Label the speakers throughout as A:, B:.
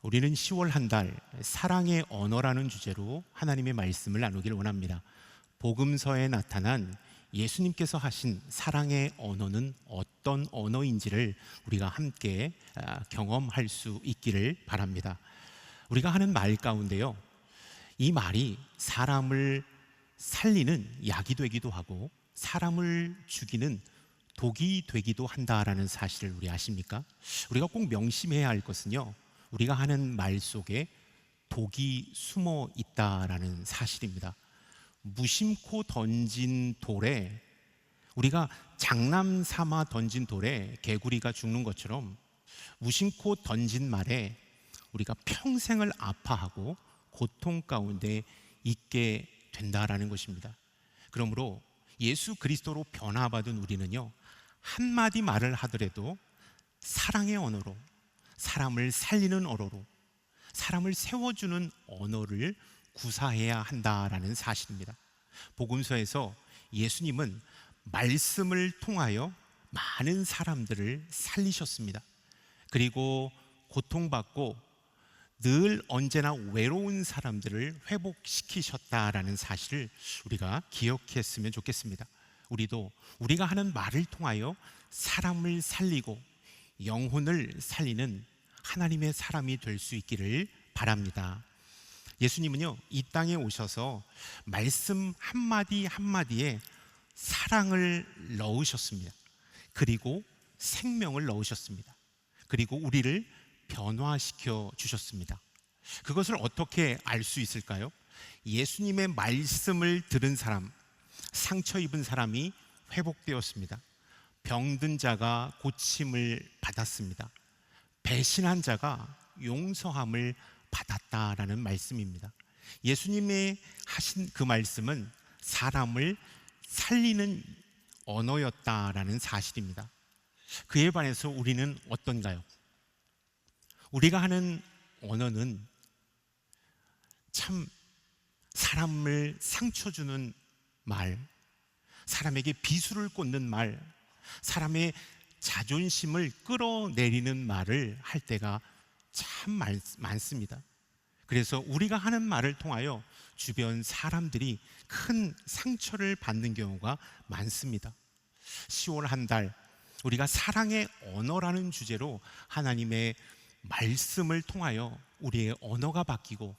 A: 우리는 10월 한 달 사랑의 언어라는 주제로 하나님의 말씀을 나누기를 원합니다. 복음서에 나타난 예수님께서 하신 사랑의 언어는 어떤 언어인지를 우리가 함께 경험할 수 있기를 바랍니다. 우리가 하는 말 가운데요, 이 말이 사람을 살리는 약이 되기도 하고 사람을 죽이는 독이 되기도 한다라는 사실을 우리 아십니까? 우리가 꼭 명심해야 할 것은요, 우리가 하는 말 속에 독이 숨어 있다라는 사실입니다. 무심코 던진 돌에, 우리가 장난 삼아 던진 돌에 개구리가 죽는 것처럼 무심코 던진 말에 우리가 평생을 아파하고 고통 가운데 있게 된다라는 것입니다. 그러므로 예수 그리스도로 변화받은 우리는요, 한마디 말을 하더라도 사랑의 언어로, 사람을 살리는 언어로, 사람을 세워주는 언어를 구사해야 한다라는 사실입니다. 복음서에서 예수님은 말씀을 통하여 많은 사람들을 살리셨습니다. 그리고 고통받고 늘 언제나 외로운 사람들을 회복시키셨다라는 사실을 우리가 기억했으면 좋겠습니다. 우리도 우리가 하는 말을 통하여 사람을 살리고 영혼을 살리는 하나님의 사람이 될 수 있기를 바랍니다. 예수님은요, 이 땅에 오셔서 말씀 한마디 한마디에 사랑을 넣으셨습니다. 그리고 생명을 넣으셨습니다. 그리고 우리를 변화시켜 주셨습니다. 그것을 어떻게 알 수 있을까요? 예수님의 말씀을 들은 사람, 상처 입은 사람이 회복되었습니다. 병든 자가 고침을 받았습니다. 배신한 자가 용서함을 받았다라는 말씀입니다. 예수님의 하신 그 말씀은 사람을 살리는 언어였다라는 사실입니다. 그에 반해서 우리는 어떤가요? 우리가 하는 언어는 참 사람을 상처 주는 말, 사람에게 비수를 꽂는 말, 사람의 자존심을 끌어내리는 말을 할 때가 참 많습니다. 그래서 우리가 하는 말을 통하여 주변 사람들이 큰 상처를 받는 경우가 많습니다. 10월 한 달 우리가 사랑의 언어라는 주제로 하나님의 말씀을 통하여 우리의 언어가 바뀌고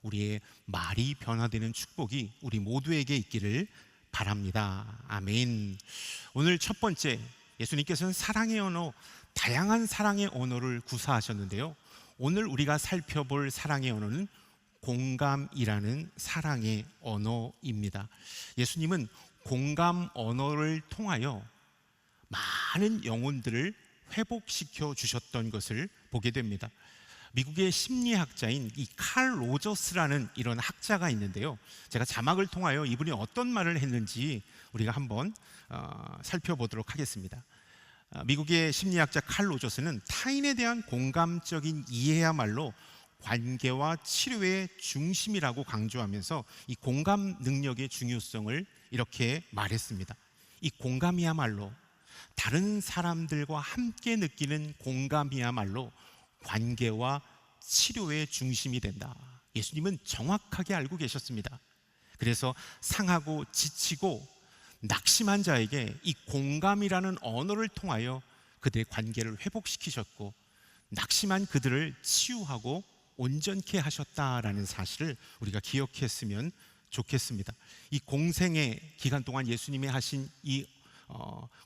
A: 우리의 말이 변화되는 축복이 우리 모두에게 있기를 바랍니다. 아멘. 오늘 첫 번째, 예수님께서는 사랑의 언어, 다양한 사랑의 언어를 구사하셨는데요, 오늘 우리가 살펴볼 사랑의 언어는 공감이라는 사랑의 언어입니다. 예수님은 공감 언어를 통하여 많은 영혼들을 회복시켜 주셨던 것을 보게 됩니다. 미국의 심리학자인 이 칼 로저스라는 이런 학자가 있는데요, 제가 자막을 통하여 이분이 어떤 말을 했는지 우리가 한번 살펴보도록 하겠습니다. 미국의 심리학자 칼 로저스는 타인에 대한 공감적인 이해야말로 관계와 치료의 중심이라고 강조하면서 이 공감 능력의 중요성을 이렇게 말했습니다. 이 공감이야말로, 다른 사람들과 함께 느끼는 공감이야말로 관계와 치료의 중심이 된다. 예수님은 정확하게 알고 계셨습니다. 그래서 상하고 지치고 낙심한 자에게 이 공감이라는 언어를 통하여 그들의 관계를 회복시키셨고 낙심한 그들을 치유하고 온전케 하셨다라는 사실을 우리가 기억했으면 좋겠습니다. 이 공생의 기간 동안 예수님이 하신 이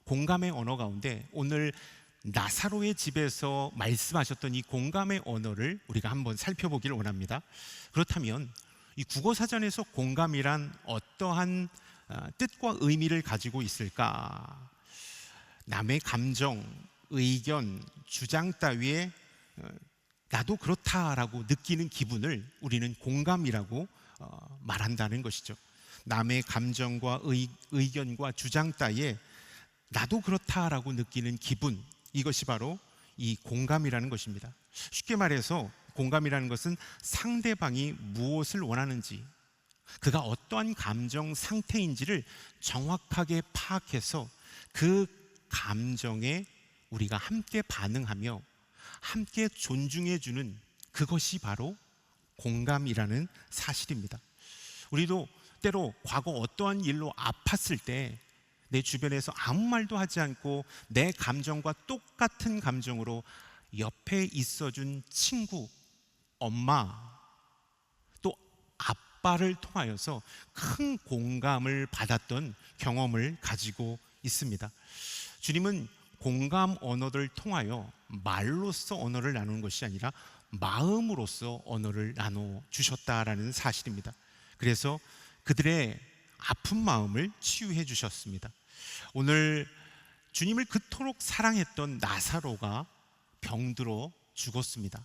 A: 공감의 언어 가운데 오늘 나사로의 집에서 말씀하셨던 이 공감의 언어를 우리가 한번 살펴보기를 원합니다. 그렇다면 이 국어사전에서 공감이란 어떠한 뜻과 의미를 가지고 있을까? 남의 감정, 의견, 주장 따위에 나도 그렇다라고 느끼는 기분을 우리는 공감이라고 말한다는 것이죠. 남의 감정과 의견과 주장 따위에 나도 그렇다라고 느끼는 기분, 이것이 바로 이 공감이라는 것입니다. 쉽게 말해서 공감이라는 것은 상대방이 무엇을 원하는지, 그가 어떠한 감정 상태인지를 정확하게 파악해서 그 감정에 우리가 함께 반응하며 함께 존중해주는 그것이 바로 공감이라는 사실입니다. 우리도 때로 과거 어떠한 일로 아팠을 때 내 주변에서 아무 말도 하지 않고 내 감정과 똑같은 감정으로 옆에 있어준 친구, 엄마, 또 아빠를 통하여서 큰 공감을 받았던 경험을 가지고 있습니다. 주님은 공감 언어를 통하여 말로써 언어를 나누는 것이 아니라 마음으로써 언어를 나눠 주셨다라는 사실입니다. 그래서 그들의 아픈 마음을 치유해 주셨습니다. 오늘 주님을 그토록 사랑했던 나사로가 병들어 죽었습니다.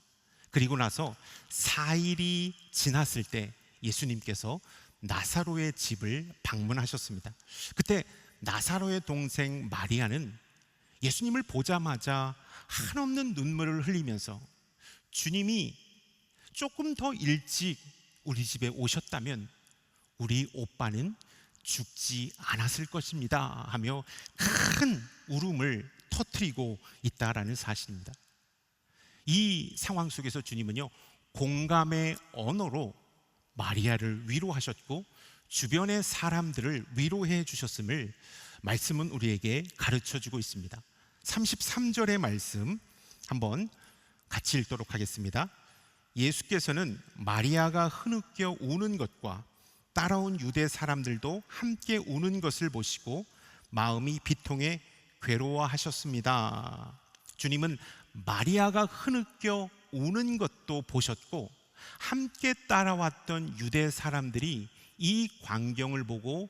A: 그리고 나서 4일이 지났을 때 예수님께서 나사로의 집을 방문하셨습니다. 그때 나사로의 동생 마리아는 예수님을 보자마자 한없는 눈물을 흘리면서 주님이 조금 더 일찍 우리 집에 오셨다면 우리 오빠는 죽지 않았을 것입니다 하며 큰 울음을 터뜨리고 있다라는 사실입니다. 이 상황 속에서 주님은요, 공감의 언어로 마리아를 위로하셨고 주변의 사람들을 위로해 주셨음을 말씀은 우리에게 가르쳐 주고 있습니다. 33절의 말씀 한번 같이 읽도록 하겠습니다. 예수께서는 마리아가 흐느껴 우는 것과 따라온 유대 사람들도 함께 우는 것을 보시고 마음이 비통해 괴로워하셨습니다. 주님은 마리아가 흐느껴 우는 것도 보셨고 함께 따라왔던 유대 사람들이 이 광경을 보고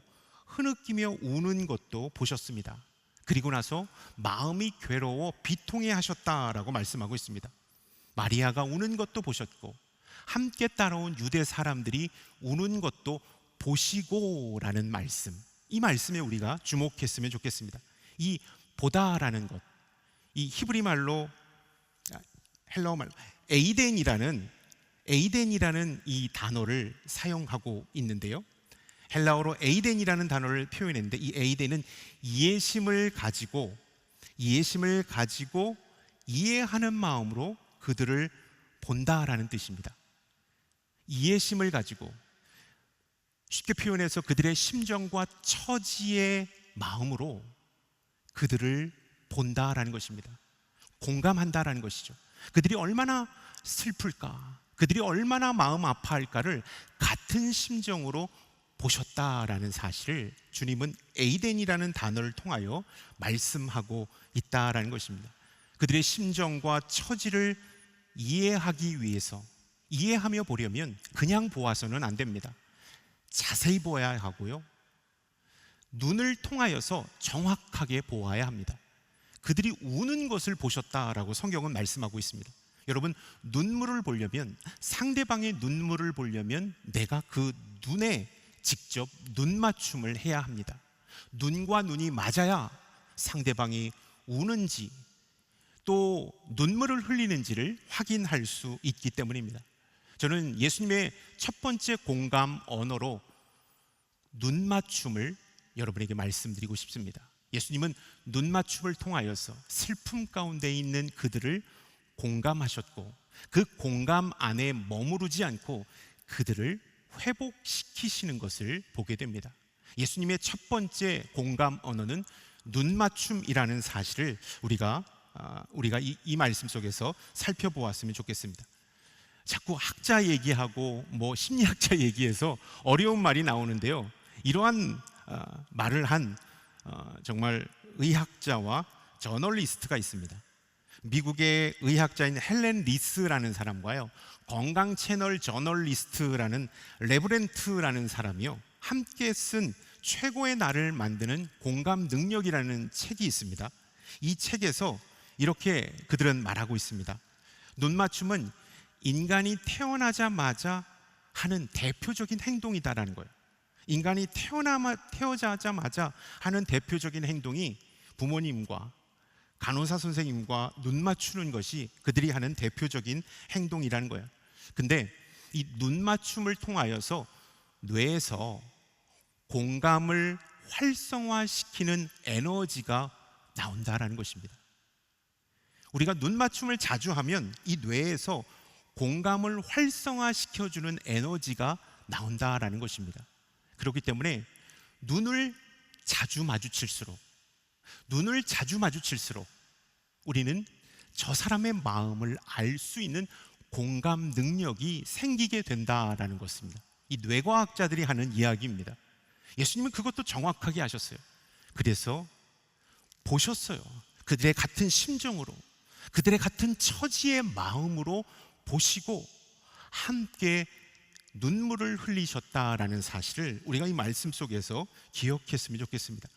A: 흐느끼며 우는 것도 보셨습니다. 그리고 나서 마음이 괴로워 비통해 하셨다라고 말씀하고 있습니다. 마리아가 우는 것도 보셨고 함께 따라온 유대 사람들이 우는 것도 보시고 라는 말씀, 이 말씀에 우리가 주목했으면 좋겠습니다. 이 보다라는 것, 이 히브리 말로 헬라어 말로 에이덴이라는 이 단어를 사용하고 있는데요, 헬라어로 에이덴이라는 단어를 표현했는데 이 에이덴은 이해심을 가지고 이해하는 마음으로 그들을 본다라는 뜻입니다. 이해심을 가지고, 쉽게 표현해서 그들의 심정과 처지의 마음으로 그들을 본다라는 것입니다. 공감한다라는 것이죠. 그들이 얼마나 슬플까, 그들이 얼마나 마음 아파할까를 같은 심정으로 보셨다라는 사실을 주님은 에이덴이라는 단어를 통하여 말씀하고 있다라는 것입니다. 그들의 심정과 처지를 이해하기 위해서, 이해하며 보려면 그냥 보아서는 안 됩니다. 자세히 보아야 하고요, 눈을 통하여서 정확하게 보아야 합니다. 그들이 우는 것을 보셨다라고 성경은 말씀하고 있습니다. 여러분, 눈물을 보려면, 상대방의 눈물을 보려면 내가 그 눈에 직접 눈 맞춤을 해야 합니다. 눈과 눈이 맞아야 상대방이 우는지 또 눈물을 흘리는지를 확인할 수 있기 때문입니다. 저는 예수님의 첫 번째 공감 언어로 눈 맞춤을 여러분에게 말씀드리고 싶습니다. 예수님은 눈 맞춤을 통하여서 슬픔 가운데 있는 그들을 공감하셨고 그 공감 안에 머무르지 않고 그들을 회복시키시는 것을 보게 됩니다. 예수님의 첫 번째 공감 언어는 눈 맞춤이라는 사실을 우리가 이 말씀 속에서 살펴보았으면 좋겠습니다. 자꾸 학자 얘기하고 심리학자 얘기해서 어려운 말이 나오는데요, 이러한 말을 한 정말 의학자와 저널리스트가 있습니다. 미국의 의학자인 헬렌 리스라는 사람과요, 건강 채널 저널리스트라는 레브렌트라는 사람이요 함께 쓴 최고의 나를 만드는 공감 능력이라는 책이 있습니다. 이 책에서 이렇게 그들은 말하고 있습니다. 눈 맞춤은 인간이 태어나자마자 하는 대표적인 행동이다라는 거예요. 인간이 태어나자마자 하는 대표적인 행동이 부모님과 간호사 선생님과 눈 맞추는 것이 그들이 하는 대표적인 행동이라는 거예요. 근데 이 눈 맞춤을 통하여서 뇌에서 공감을 활성화시키는 에너지가 나온다라는 것입니다. 우리가 눈 맞춤을 자주 하면 이 뇌에서 공감을 활성화시켜주는 에너지가 나온다라는 것입니다. 그렇기 때문에 눈을 자주 마주칠수록 우리는 저 사람의 마음을 알 수 있는 공감 능력이 생기게 된다라는 것입니다. 이 뇌과학자들이 하는 이야기입니다. 예수님은 그것도 정확하게 아셨어요. 그래서 보셨어요. 그들의 같은 심정으로, 그들의 같은 처지의 마음으로 보시고 함께 눈물을 흘리셨다라는 사실을 우리가 이 말씀 속에서 기억했으면 좋겠습니다.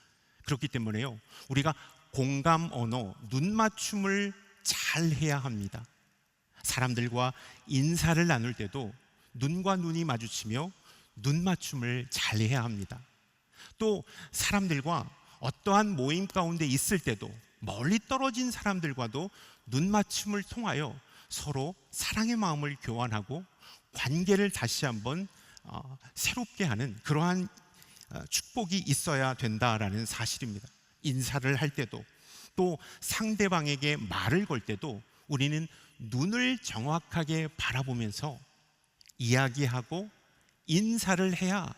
A: 그렇기 때문에요, 우리가 공감 언어, 눈맞춤을 잘 해야 합니다. 사람들과 인사를 나눌 때도 눈과 눈이 마주치며 눈맞춤을 잘 해야 합니다. 또 사람들과 어떠한 모임 가운데 있을 때도 멀리 떨어진 사람들과도 눈맞춤을 통하여 서로 사랑의 마음을 교환하고 관계를 다시 한번 새롭게 하는 그러한 축복이 있어야 된다라는 사실입니다. 인사를 할 때도, 또 상대방에게 말을 걸 때도 우리는 눈을 정확하게 바라보면서 이야기하고 인사를 해야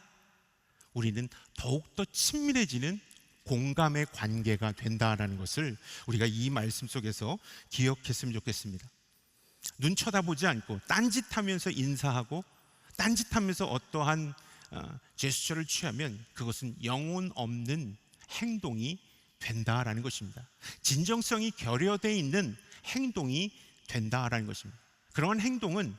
A: 우리는 더욱더 친밀해지는 공감의 관계가 된다라는 것을 우리가 이 말씀 속에서 기억했으면 좋겠습니다. 눈 쳐다보지 않고 딴짓하면서 인사하고 딴짓하면서 어떠한 제스처를 취하면 그것은 영혼 없는 행동이 된다라는 것입니다. 진정성이 결여되어 있는 행동이 된다라는 것입니다. 그러한 행동은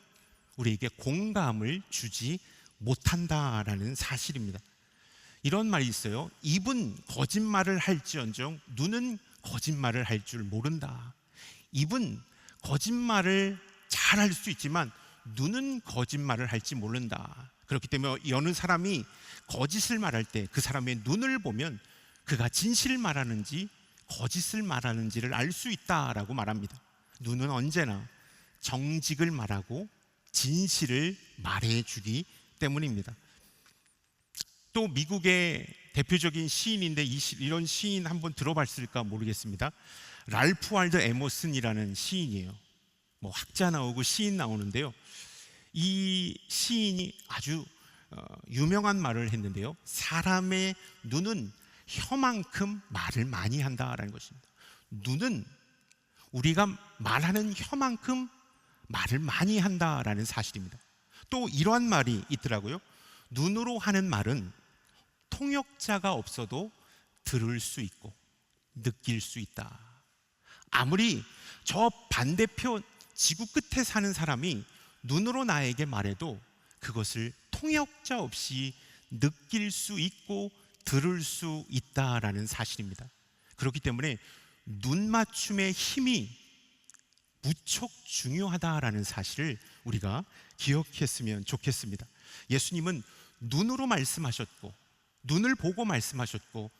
A: 우리에게 공감을 주지 못한다라는 사실입니다. 이런 말이 있어요. 입은 거짓말을 할지언정 눈은 거짓말을 할 줄 모른다. 입은 거짓말을 잘 할 수 있지만 눈은 거짓말을 할지 모른다. 그렇기 때문에 어느 사람이 거짓을 말할 때 그 사람의 눈을 보면 그가 진실을 말하는지 거짓을 말하는지를 알 수 있다라고 말합니다. 눈은 언제나 정직을 말하고 진실을 말해주기 때문입니다. 또 미국의 대표적인 시인인데 이런 시인 한번 들어봤을까 모르겠습니다. 랄프 월도 에머슨이라는 시인이에요. 학자 나오고 시인 나오는데요, 이 시인이 아주 유명한 말을 했는데요, 사람의 눈은 혀만큼 말을 많이 한다라는 것입니다. 눈은 우리가 말하는 혀만큼 말을 많이 한다라는 사실입니다. 또 이러한 말이 있더라고요. 눈으로 하는 말은 통역자가 없어도 들을 수 있고 느낄 수 있다. 아무리 저 반대편 지구 끝에 사는 사람이 눈으로 나에게 말해도 그것을 통역자 없이 느낄 수 있고 들을 수 있다라는 사실입니다. 그렇기 때문에 눈맞춤의 힘이 무척 중요하다라는 사실을 우리가 기억했으면 좋겠습니다. 예수님은 눈으로 말씀하셨고 눈을 보고 말씀하셨고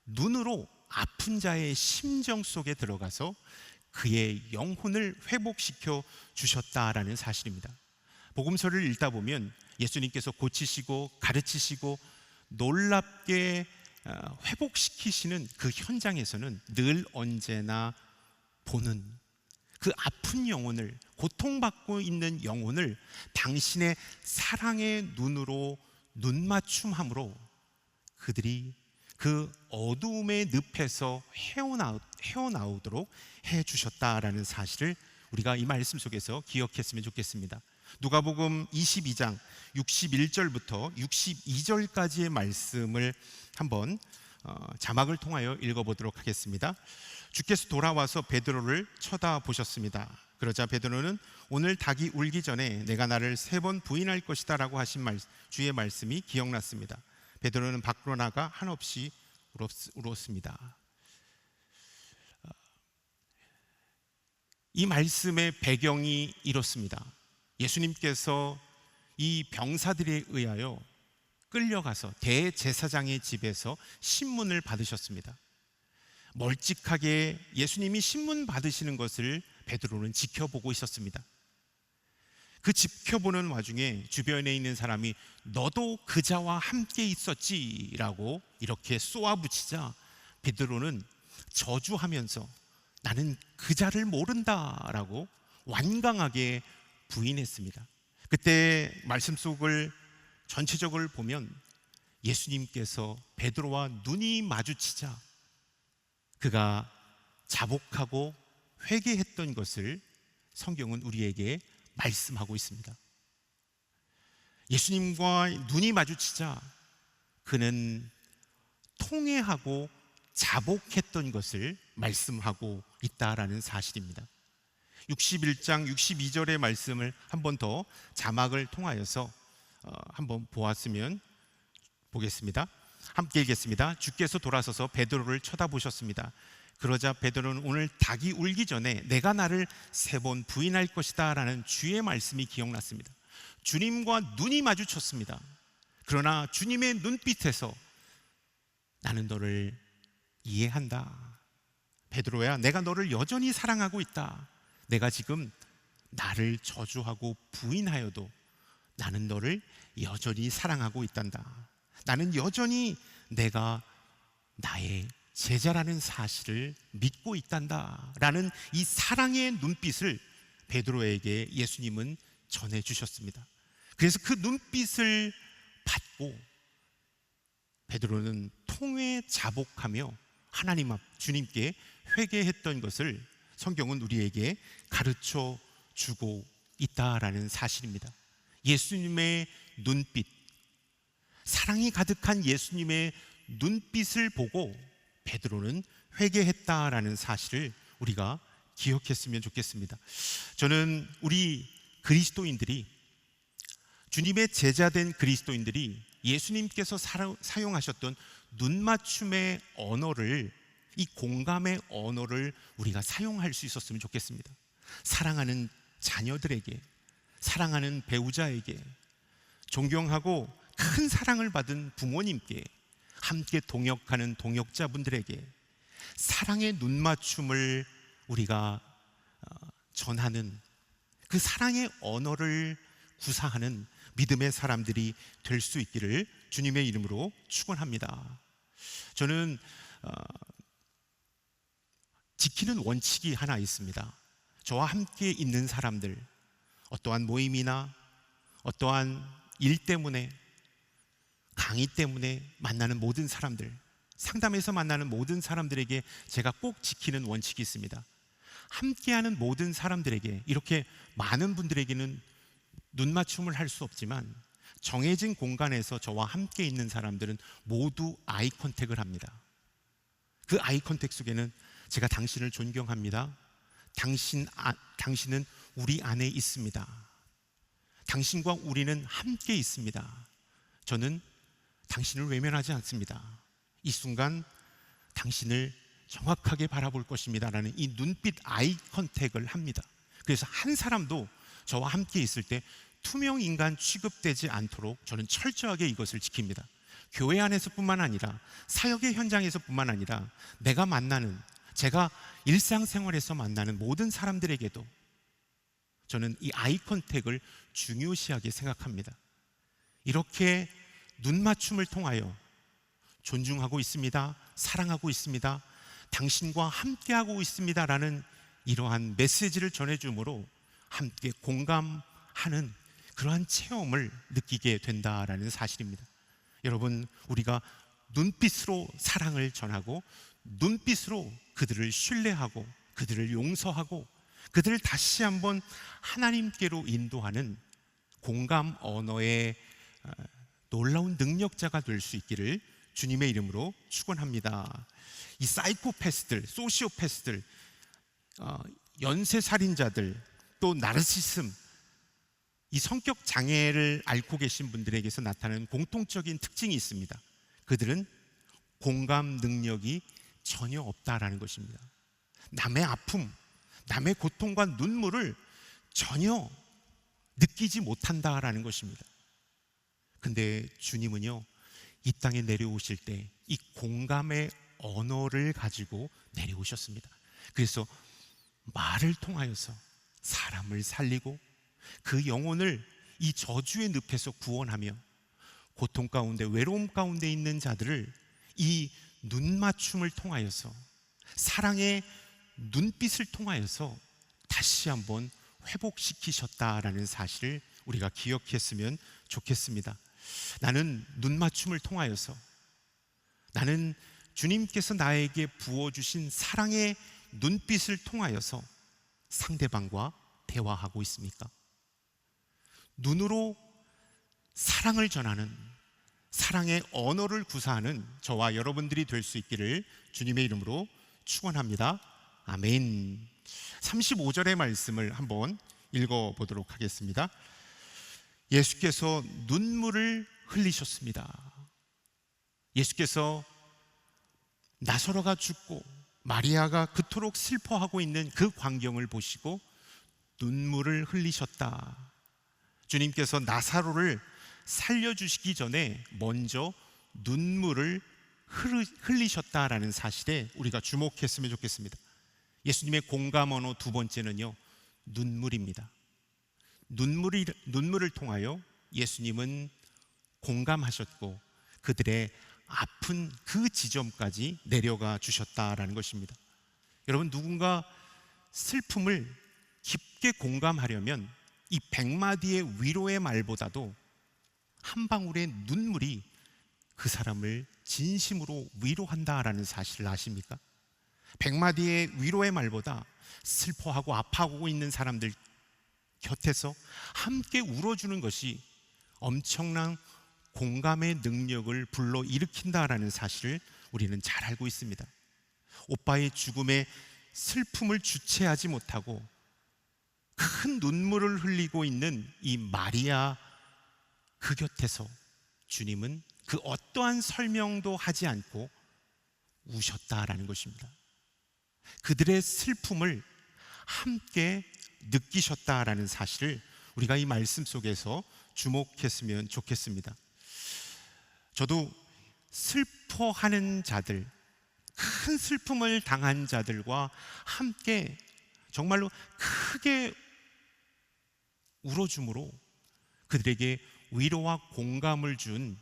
A: 눈으로 아픈 자의 심정 속에 들어가서 그의 영혼을 회복시켜 주셨다라는 사실입니다. 복음서를 읽다 보면 예수님께서 고치시고 가르치시고 놀랍게 회복시키시는 그 현장에서는 늘 언제나 보는 그 아픈 영혼을, 고통받고 있는 영혼을 당신의 사랑의 눈으로 눈맞춤함으로 그들이 그 어두움의 늪에서 헤어나오도록 해주셨다라는 사실을 우리가 이 말씀 속에서 기억했으면 좋겠습니다. 누가복음 22장 61절부터 62절까지의 말씀을 한번 자막을 통하여 읽어보도록 하겠습니다. 주께서 돌아와서 베드로를 쳐다보셨습니다. 그러자 베드로는 오늘 닭이 울기 전에 내가 나를 3번 부인할 것이다 라고 하신 주의 말씀이 기억났습니다. 베드로는 밖으로 나가 한없이 울었습니다. 이 말씀의 배경이 이렇습니다. 예수님께서 이 병사들에 의하여 끌려가서 대제사장의 집에서 신문을 받으셨습니다. 멀찍하게 예수님이 신문 받으시는 것을 베드로는 지켜보고 있었습니다. 그 지켜보는 와중에 주변에 있는 사람이 너도 그자와 함께 있었지라고 이렇게 쏘아붙이자 베드로는 저주하면서 나는 그자를 모른다라고 완강하게 부인했습니다. 그때 말씀 속을 전체적으로 보면 예수님께서 베드로와 눈이 마주치자 그가 자복하고 회개했던 것을 성경은 우리에게 말씀하고 있습니다. 예수님과 눈이 마주치자 그는 통회하고 자복했던 것을 말씀하고 있다라는 사실입니다. 61장 62절의 말씀을 한 번 더 자막을 통하여서 한번 보았으면 보겠습니다. 함께 읽겠습니다. 주께서 돌아서서 베드로를 쳐다보셨습니다. 그러자 베드로는 오늘 닭이 울기 전에 내가 나를 3번 부인할 것이다 라는 주의 말씀이 기억났습니다. 주님과 눈이 마주쳤습니다. 그러나 주님의 눈빛에서 나는 너를 이해한다. 베드로야, 내가 너를 여전히 사랑하고 있다. 내가 지금 나를 저주하고 부인하여도 나는 너를 여전히 사랑하고 있단다. 나는 여전히 내가 나의 제자라는 사실을 믿고 있단다 라는 이 사랑의 눈빛을 베드로에게 예수님은 전해주셨습니다. 그래서 그 눈빛을 받고 베드로는 통회 자복하며 하나님 앞 주님께 회개했던 것을 성경은 우리에게 가르쳐 주고 있다라는 사실입니다. 예수님의 눈빛, 사랑이 가득한 예수님의 눈빛을 보고 베드로는 회개했다라는 사실을 우리가 기억했으면 좋겠습니다. 저는 우리 그리스도인들이, 주님의 제자된 그리스도인들이 예수님께서 사용하셨던 눈맞춤의 언어를, 이 공감의 언어를 우리가 사용할 수 있었으면 좋겠습니다. 사랑하는 자녀들에게, 사랑하는 배우자에게, 존경하고 큰 사랑을 받은 부모님께, 함께 동역하는 동역자분들에게 사랑의 눈맞춤을 우리가 전하는, 그 사랑의 언어를 구사하는 믿음의 사람들이 될 수 있기를 주님의 이름으로 축원합니다. 저는 지키는 원칙이 하나 있습니다. 저와 함께 있는 사람들, 어떠한 모임이나 어떠한 일 때문에, 강의 때문에 만나는 모든 사람들, 상담에서 만나는 모든 사람들에게 제가 꼭 지키는 원칙이 있습니다. 함께하는 모든 사람들에게, 이렇게 많은 분들에게는 눈맞춤을 할 수 없지만 정해진 공간에서 저와 함께 있는 사람들은 모두 아이 컨택을 합니다. 그 아이 컨택 속에는 제가 당신을 존경합니다. 당신은 우리 안에 있습니다. 당신과 우리는 함께 있습니다. 저는 당신을 외면하지 않습니다. 이 순간 당신을 정확하게 바라볼 것입니다 라는 이 눈빛 아이 컨택을 합니다. 그래서 한 사람도 저와 함께 있을 때 투명 인간 취급되지 않도록 저는 철저하게 이것을 지킵니다. 교회 안에서뿐만 아니라 사역의 현장에서뿐만 아니라 내가 만나는, 제가 일상생활에서 만나는 모든 사람들에게도 저는 이 아이 컨택을 중요시하게 생각합니다. 이렇게 눈맞춤을 통하여 존중하고 있습니다, 사랑하고 있습니다, 당신과 함께하고 있습니다 라는 이러한 메시지를 전해주므로 함께 공감하는 그러한 체험을 느끼게 된다라는 사실입니다. 여러분, 우리가 눈빛으로 사랑을 전하고 눈빛으로 그들을 신뢰하고 그들을 용서하고 그들을 다시 한번 하나님께로 인도하는 공감 언어의 놀라운 능력자가 될 수 있기를 주님의 이름으로 축원합니다. 이 사이코패스들, 소시오패스들, 연쇄살인자들, 또 나르시즘, 이 성격 장애를 앓고 계신 분들에게서 나타나는 공통적인 특징이 있습니다. 그들은 공감 능력이 전혀 없다라는 것입니다. 남의 아픔, 남의 고통과 눈물을 전혀 느끼지 못한다라는 것입니다. 근데 주님은요, 이 땅에 내려오실 때 이 공감의 언어를 가지고 내려오셨습니다. 그래서 말을 통하여서 사람을 살리고 그 영혼을 이 저주의 늪에서 구원하며 고통 가운데, 외로움 가운데 있는 자들을 이 눈맞춤을 통하여서, 사랑의 눈빛을 통하여서 다시 한번 회복시키셨다라는 사실을 우리가 기억했으면 좋겠습니다. 나는 눈 맞춤을 통하여서, 나는 주님께서 나에게 부어주신 사랑의 눈빛을 통하여서 상대방과 대화하고 있습니까? 눈으로 사랑을 전하는, 사랑의 언어를 구사하는 저와 여러분들이 될 수 있기를 주님의 이름으로 축원합니다. 아멘. 35절의 말씀을 한번 읽어보도록 하겠습니다. 예수께서 눈물을 흘리셨습니다. 예수께서 나사로가 죽고 마리아가 그토록 슬퍼하고 있는 그 광경을 보시고 눈물을 흘리셨다. 주님께서 나사로를 살려주시기 전에 먼저 눈물을 흘리셨다라는 사실에 우리가 주목했으면 좋겠습니다. 예수님의 공감 언어 두 번째는요, 눈물입니다. 눈물을 통하여 예수님은 공감하셨고 그들의 아픈 그 지점까지 내려가 주셨다라는 것입니다. 여러분, 누군가 슬픔을 깊게 공감하려면 이 100마디의 위로의 말보다도 한 방울의 눈물이 그 사람을 진심으로 위로한다라는 사실을 아십니까? 100마디의 위로의 말보다 슬퍼하고 아파하고 있는 사람들 곁에서 함께 울어주는 것이 엄청난 공감의 능력을 불러일으킨다라는 사실을 우리는 잘 알고 있습니다. 오빠의 죽음에 슬픔을 주체하지 못하고 큰 눈물을 흘리고 있는 이 마리아, 그 곁에서 주님은 그 어떠한 설명도 하지 않고 우셨다라는 것입니다. 그들의 슬픔을 함께 느끼셨다라는 사실을 우리가 이 말씀 속에서 주목했으면 좋겠습니다. 저도 슬퍼하는 자들, 큰 슬픔을 당한 자들과 함께 정말로 크게 울어줌으로 그들에게 위로와 공감을 준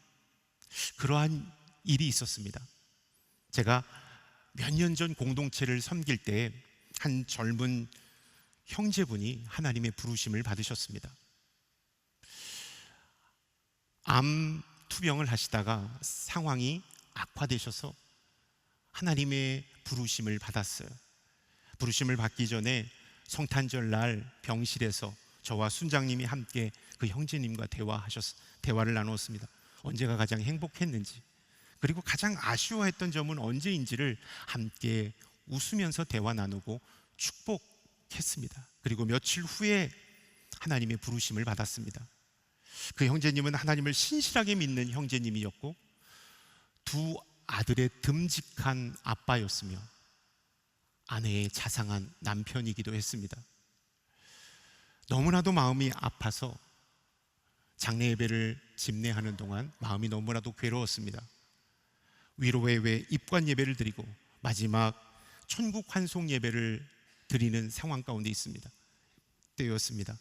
A: 그러한 일이 있었습니다. 제가 몇 년 전 공동체를 섬길 때 한 젊은 형제분이 하나님의 부르심을 받으셨습니다. 암 투병을 하시다가 상황이 악화되셔서 하나님의 부르심을 받았어요. 부르심을 받기 전에 성탄절 날 병실에서 저와 순장님이 함께 그 형제님과 대화를 나누었습니다. 언제가 가장 행복했는지, 그리고 가장 아쉬워했던 점은 언제인지를 함께 웃으면서 대화 나누고 축복했습니다. 그리고 며칠 후에 하나님의 부르심을 받았습니다. 그 형제님은 하나님을 신실하게 믿는 형제님이었고 두 아들의 듬직한 아빠였으며 아내의 자상한 남편이기도 했습니다. 너무나도 마음이 아파서 장례 예배를 집례하는 동안 마음이 너무나도 괴로웠습니다. 위로의 외 입관 예배를 드리고 마지막 천국 환송 예배를 드리는 상황 가운데 있습니다. 때였습니다.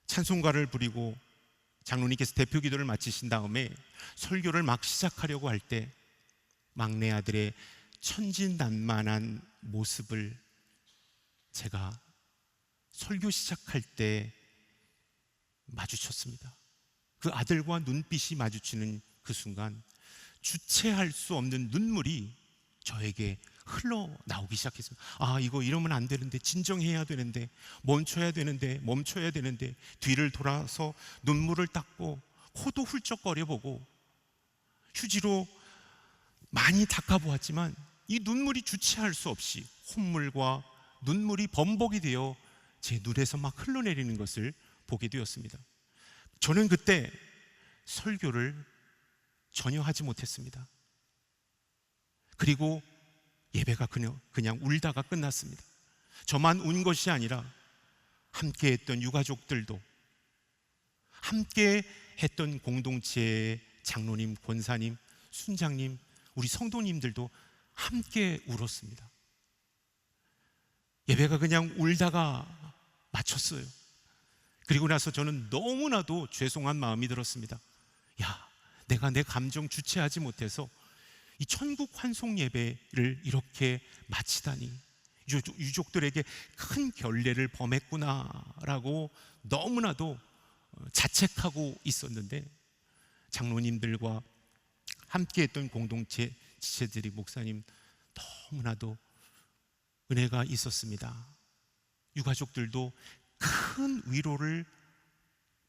A: 찬송가를 부리고 장로님께서 대표 기도를 마치신 다음에 설교를 막 시작하려고 할 때 막내 아들의 천진난만한 모습을 제가 설교 시작할 때 마주쳤습니다. 그 아들과 눈빛이 마주치는 그 순간 주체할 수 없는 눈물이 저에게 흘러나오기 시작했습니다. 아, 이거 이러면 안 되는데, 진정해야 되는데, 멈춰야 되는데 뒤를 돌아서 눈물을 닦고 코도 훌쩍거려보고 휴지로 많이 닦아보았지만 이 눈물이 주체할 수 없이 콧물과 눈물이 범벅이 되어 제 눈에서 막 흘러내리는 것을 보게 되었습니다. 저는 그때 설교를 전혀 하지 못했습니다. 그리고 예배가 그냥 울다가 끝났습니다. 저만 운 것이 아니라 함께 했던 유가족들도, 함께 했던 공동체의 장로님, 권사님, 순장님, 우리 성도님들도 함께 울었습니다. 예배가 그냥 울다가 마쳤어요. 그리고 나서 저는 너무나도 죄송한 마음이 들었습니다. 야, 내가 내 감정 주체하지 못해서 이 천국 환송 예배를 이렇게 마치다니, 유족들에게 큰 결례를 범했구나라고 너무나도 자책하고 있었는데, 장로님들과 함께했던 공동체 지체들이, 목사님, 너무나도 은혜가 있었습니다. 유가족들도 큰 위로를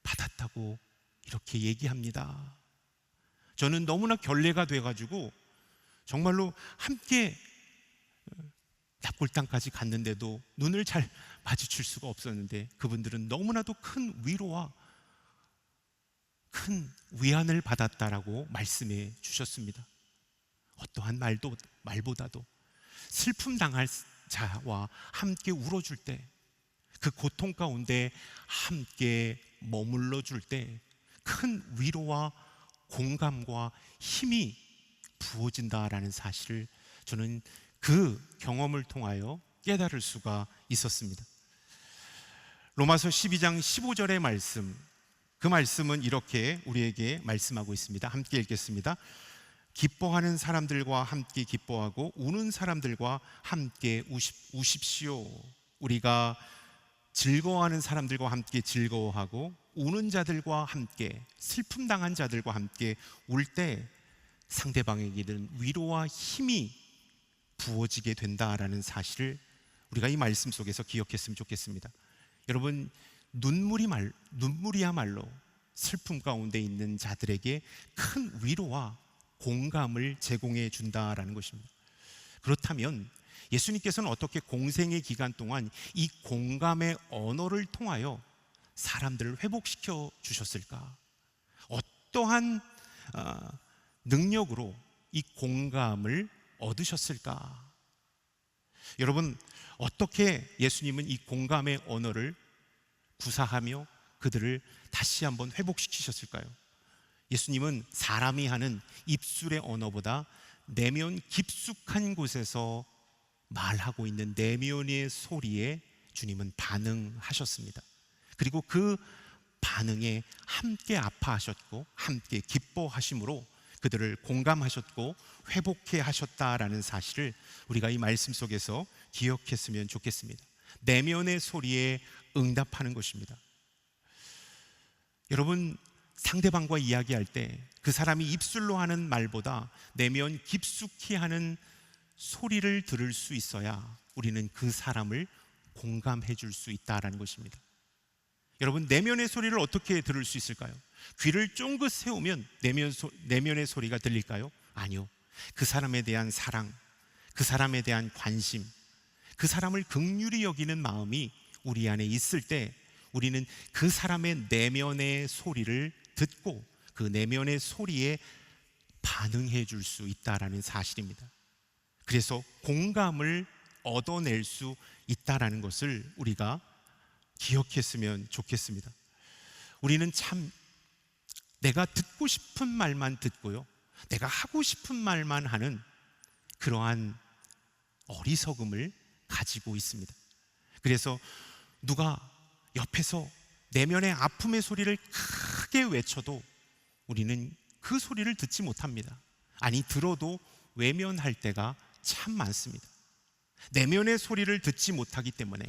A: 받았다고 이렇게 얘기합니다. 저는 너무나 결례가 돼가지고 정말로 함께 납골당까지 갔는데도 눈을 잘 마주칠 수가 없었는데, 그분들은 너무나도 큰 위로와 큰 위안을 받았다라고 말씀해 주셨습니다. 어떠한 말보다도 슬픔 당할 자와 함께 울어줄 때, 그 고통 가운데 함께 머물러 줄 때 큰 위로와 공감과 힘이 부어진다라는 사실을 저는 그 경험을 통하여 깨달을 수가 있었습니다. 로마서 12장 15절의 말씀, 그 말씀은 이렇게 우리에게 말씀하고 있습니다. 함께 읽겠습니다. 기뻐하는 사람들과 함께 기뻐하고 우는 사람들과 함께 우십시오. 우리가 즐거워하는 사람들과 함께 즐거워하고 우는 자들과 함께, 슬픔 당한 자들과 함께 울 때 상대방에게는 위로와 힘이 부어지게 된다라는 사실을 우리가 이 말씀 속에서 기억했으면 좋겠습니다. 여러분, 눈물이야말로 슬픔 가운데 있는 자들에게 큰 위로와 공감을 제공해 준다라는 것입니다. 그렇다면 예수님께서는 어떻게 공생의 기간 동안 이 공감의 언어를 통하여 사람들을 회복시켜 주셨을까? 어떠한 능력으로 이 공감을 얻으셨을까? 여러분, 어떻게 예수님은 이 공감의 언어를 구사하며 그들을 다시 한번 회복시키셨을까요? 예수님은 사람이 하는 입술의 언어보다 내면 깊숙한 곳에서 말하고 있는 내면의 소리에 주님은 반응하셨습니다. 그리고 그 반응에 함께 아파하셨고 함께 기뻐하심으로 그들을 공감하셨고 회복해 하셨다라는 사실을 우리가 이 말씀 속에서 기억했으면 좋겠습니다. 내면의 소리에 응답하는 것입니다. 여러분, 상대방과 이야기할 때 그 사람이 입술로 하는 말보다 내면 깊숙이 하는 소리를 들을 수 있어야 우리는 그 사람을 공감해 줄 수 있다라는 것입니다. 여러분, 내면의 소리를 어떻게 들을 수 있을까요? 귀를 쫑긋 세우면 내면의 소리가 들릴까요? 아니요. 그 사람에 대한 사랑, 그 사람에 대한 관심, 그 사람을 긍휼히 여기는 마음이 우리 안에 있을 때 우리는 그 사람의 내면의 소리를 듣고 그 내면의 소리에 반응해 줄 수 있다라는 사실입니다. 그래서 공감을 얻어낼 수 있다라는 것을 우리가 기억했으면 좋겠습니다. 우리는 참 내가 듣고 싶은 말만 듣고요, 내가 하고 싶은 말만 하는 그러한 어리석음을 가지고 있습니다. 그래서 누가 옆에서 내면의 아픔의 소리를 크게 외쳐도 우리는 그 소리를 듣지 못합니다. 아니, 들어도 외면할 때가 참 많습니다. 내면의 소리를 듣지 못하기 때문에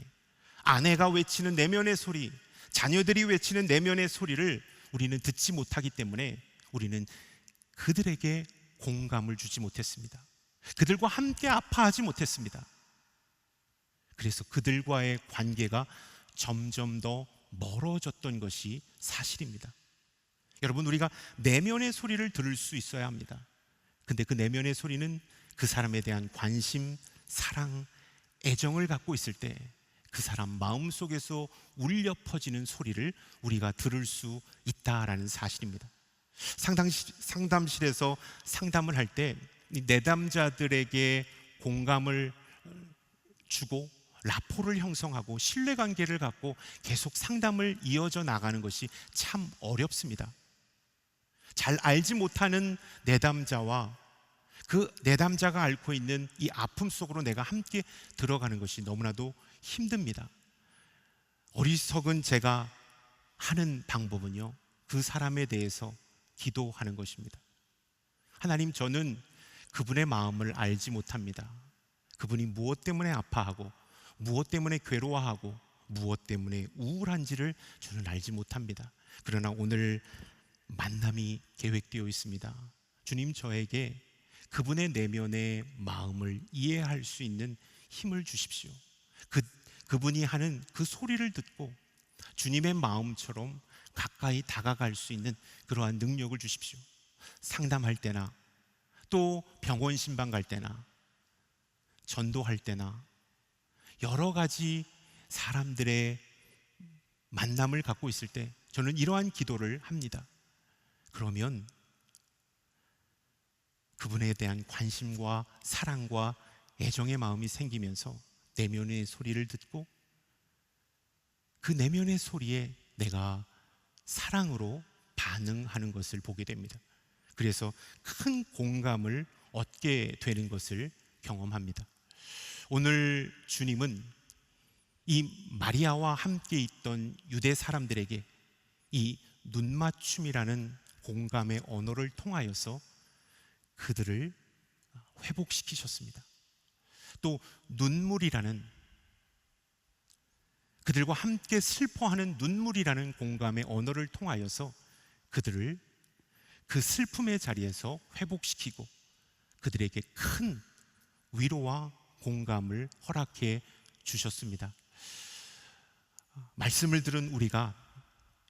A: 아내가 외치는 내면의 소리, 자녀들이 외치는 내면의 소리를 우리는 듣지 못하기 때문에 우리는 그들에게 공감을 주지 못했습니다. 그들과 함께 아파하지 못했습니다. 그래서 그들과의 관계가 점점 더 멀어졌던 것이 사실입니다. 여러분, 우리가 내면의 소리를 들을 수 있어야 합니다. 근데 그 내면의 소리는 그 사람에 대한 관심, 사랑, 애정을 갖고 있을 때 그 사람 마음속에서 울려 퍼지는 소리를 우리가 들을 수 있다라는 사실입니다. 상담실에서 상담을 할 때 내담자들에게 공감을 주고 라포를 형성하고 신뢰관계를 갖고 계속 상담을 이어져 나가는 것이 참 어렵습니다. 잘 알지 못하는 내담자와 그 내담자가 앓고 있는 이 아픔 속으로 내가 함께 들어가는 것이 너무나도 힘듭니다. 어리석은 제가 하는 방법은요, 그 사람에 대해서 기도하는 것입니다. 하나님, 저는 그분의 마음을 알지 못합니다. 그분이 무엇 때문에 아파하고 무엇 때문에 괴로워하고 무엇 때문에 우울한지를 저는 알지 못합니다. 그러나 오늘 만남이 계획되어 있습니다. 주님, 저에게 그분의 내면의 마음을 이해할 수 있는 힘을 주십시오. 그분이 하는 그 소리를 듣고 주님의 마음처럼 가까이 다가갈 수 있는 그러한 능력을 주십시오. 상담할 때나 또 병원 신방 갈 때나 전도할 때나 여러 가지 사람들의 만남을 갖고 있을 때 저는 이러한 기도를 합니다. 그러면 그분에 대한 관심과 사랑과 애정의 마음이 생기면서 내면의 소리를 듣고 그 내면의 소리에 내가 사랑으로 반응하는 것을 보게 됩니다. 그래서 큰 공감을 얻게 되는 것을 경험합니다. 오늘 주님은 이 마리아와 함께 있던 유대 사람들에게 이 눈맞춤이라는 공감의 언어를 통하여서 그들을 회복시키셨습니다. 또 눈물이라는, 그들과 함께 슬퍼하는 눈물이라는 공감의 언어를 통하여서 그들을 그 슬픔의 자리에서 회복시키고 그들에게 큰 위로와 공감을 허락해 주셨습니다. 말씀을 들은 우리가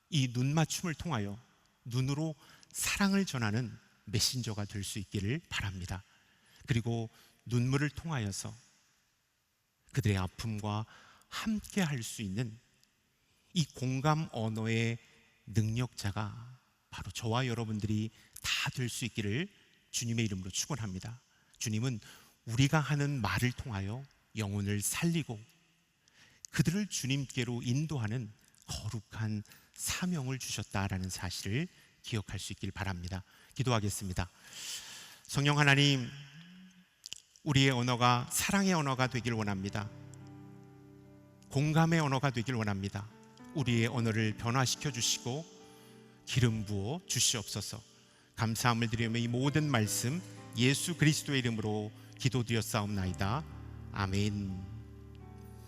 A: 이 눈맞춤을 통하여 눈으로 사랑을 전하는 메신저가 될 수 있기를 바랍니다. 그리고 눈물을 통하여서 그들의 아픔과 함께 할 수 있는 이 공감 언어의 능력자가 바로 저와 여러분들이 다 될 수 있기를 주님의 이름으로 축원합니다. 주님은 우리가 하는 말을 통하여 영혼을 살리고 그들을 주님께로 인도하는 거룩한 사명을 주셨다라는 사실을 기억할 수 있길 바랍니다. 기도하겠습니다. 성령 하나님, 우리의 언어가 사랑의 언어가 되길 원합니다. 공감의 언어가 되길 원합니다. 우리의 언어를 변화시켜 주시고 기름 부어 주시옵소서. 감사함을 드리며 이 모든 말씀 예수 그리스도의 이름으로 기도드렸사옵나이다. 아멘.